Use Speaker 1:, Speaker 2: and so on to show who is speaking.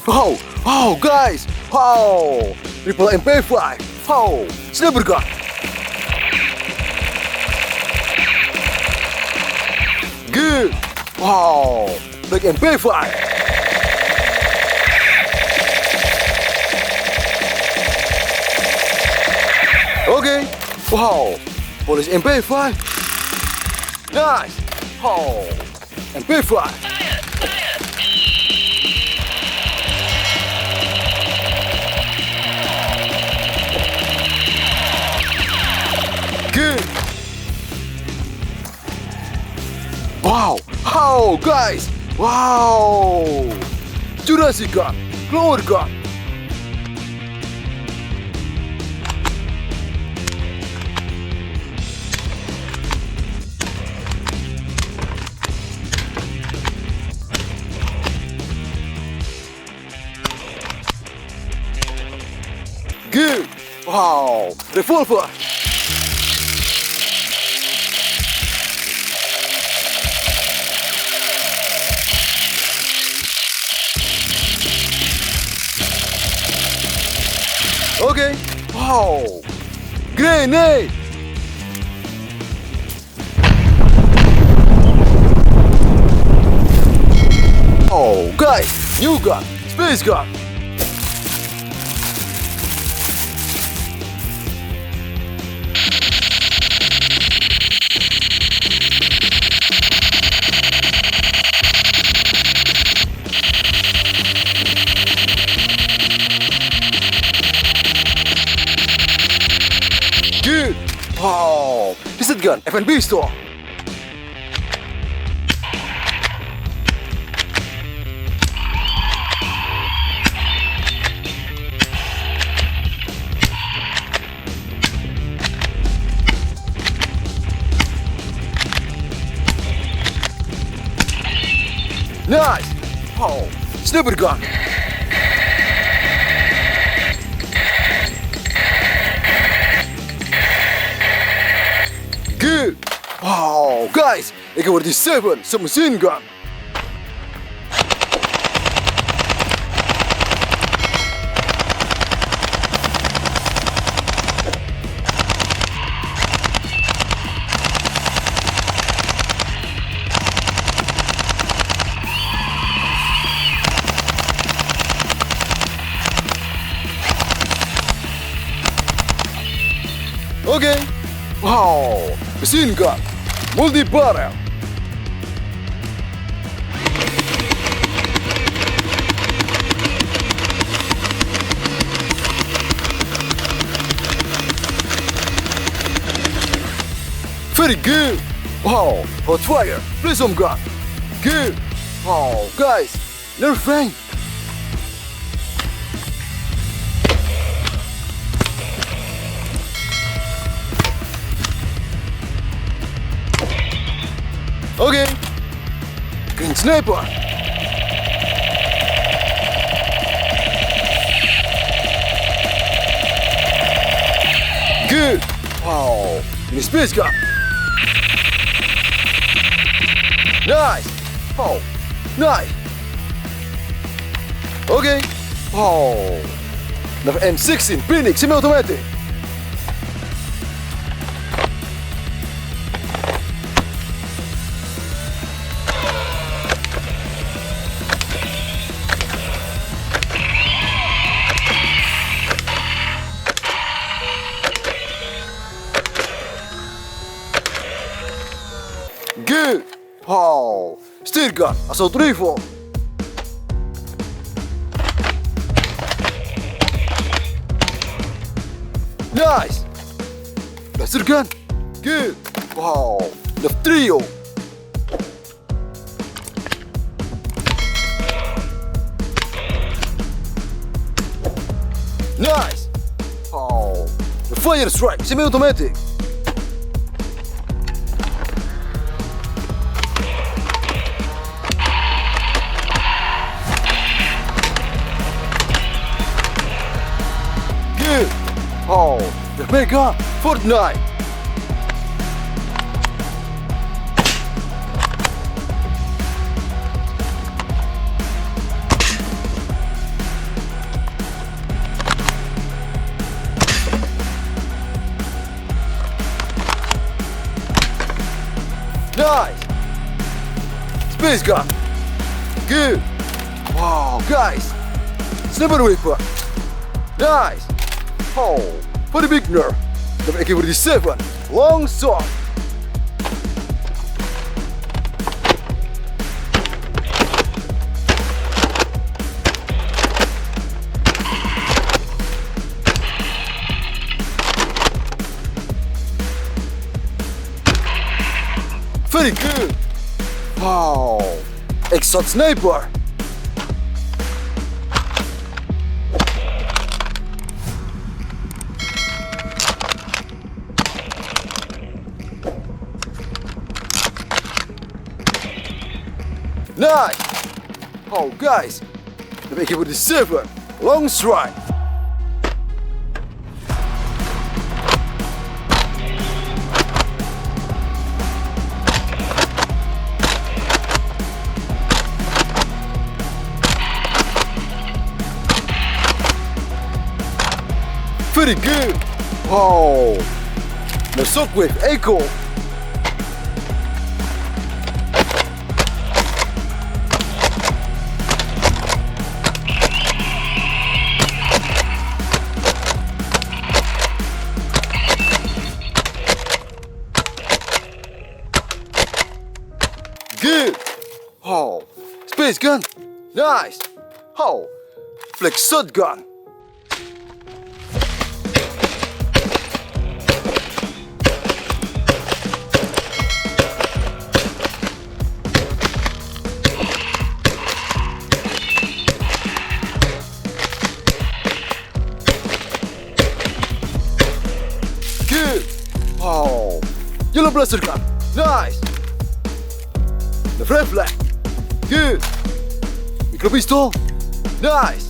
Speaker 1: Wow, guys. Wow, triple MP5. Wow, sniper gun. Good. Wow, big MP5. Okay. Wow, police MP5. Nice. Wow, MP5. Good. Wow, guys. Wow, JURASIC gun, clover gun. Good. Wow, revolver. Okay. Wow. Grenade. Oh, guys. New gun. Space gun. Good. Wow. Pistol gun. F&B store. Nice. Wow. Sniper gun. Good. Wow, guys, AK47 submachine gun. Okay. Wow, machine gun, multi-barrel. Very good. Wow, hot fire, prism gun. Good. Wow, guys, NERF AK. Okay. Green sniper. Good. Wow. Ini space gun. Nice. Wow. Nice. Okay. Wow. Another M16 Phoenix semi-automatic. Good. Wow. Steel gun, assault rifle. Nice. Blaster gun. Good. Wow. The trio. Nice. Wow. The fire strike, semi-automatic. Good. Oh, the mega Fortnite. Nice. Space gun. Good. Wow, guys. Sniper rifle. Nice. Oh, for the big NERF. The AK47 LONGSHOT. Very good. Wow. Exot sniper. Nice. Oh, guys. The AK47 LONGSHOT. Very good. Oh, the shockwave echo. Good. Oh, space gun. Nice. Oh, flex shotgun. Good. Oh, yellow blaster gun. Nice. The red flag. Good. Micro pistol. Nice.